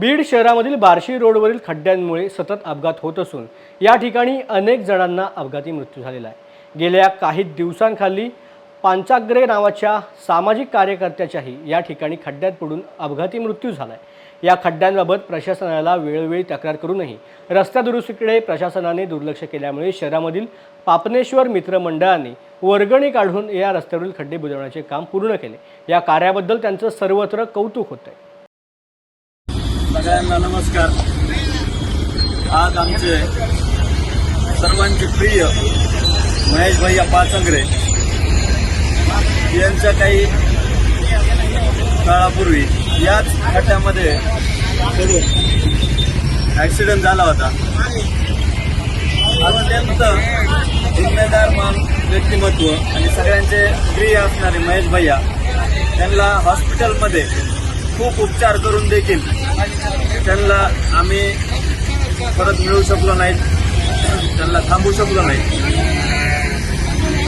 बीड शहरामधील बार्शी रोडवरील खड्ड्यांमुळे सतत अपघात होत असून या ठिकाणी अनेक जणांना अपघाती मृत्यू झालेला आहे। गेल्या काही दिवसांखाली पांचाग्रे नावाच्या सामाजिक कार्यकर्त्याच्याही या ठिकाणी खड्ड्यात पडून अपघाती मृत्यू झाला आहे। या खड्ड्यांबाबत प्रशासनाला वेळोवेळी तक्रार करूनही रस्ता दुरुस्तीकडे प्रशासनाने दुर्लक्ष केल्यामुळे शहरामधील पापनेश्वर मित्र मंडळाने वर्गणी काढून या रस्त्यावरील खड्डे बुजवण्याचे काम पूर्ण केले। या कार्याबद्दल त्यांचं सर्वत्र कौतुक होत आहे। सगळ्यांना नमस्कार। आज आमचे सर्वांचे प्रिय महेश भैया पाचंगरे यांच्या काही काळापूर्वी याच खड्ड्यामध्ये ॲक्सिडेंट झाला होता। अत्यंत जिम्मेदार व्यक्तिमत्व आणि सगळ्यांचे प्रिय असणारे महेश भैया त्यांना हॉस्पिटलमध्ये खूप उपचार करून देखील त्यांना आम्ही परत मिळू शकलो नाही, त्यांना थांबवू शकलो नाही।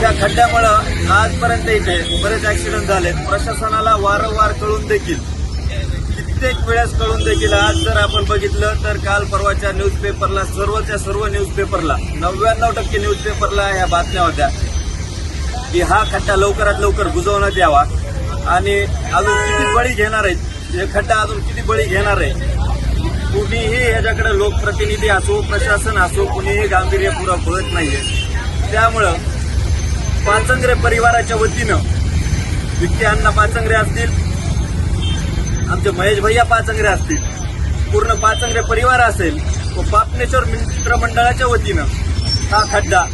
त्या खड्ड्यामुळं आजपर्यंत इथे बरेच ॲक्सिडेंट झाले। प्रशासनाला वारंवार कळून देखील कित्येक वेळेस कळून देखील आज जर आपण बघितलं तर काल परवाच्या न्यूजपेपरला सर्व न्यूजपेपरला 99% न्यूजपेपरला ह्या बातम्या होत्या की हा खड्डा लवकरात लवकर बुजवण्यात यावा आणि अजून किती बळी घेणार आहेत, हे खड्डा अजून किती बळी घेणार आहे। कुणीही याच्याकडे लोकप्रतिनिधी असो प्रशासन असो कुणीही गांभीर्यपूर्वक बघत नाहीये। त्यामुळं पाचंगरे परिवाराच्या वतीनं विक्की अण्णा पाचंगरे असतील, आमचे महेश भैया पाचंगरे असतील, पूर्ण पाचंगरे परिवार असेल व पापनेश्वर मित्र मंडळाच्या वतीनं हा खड्डा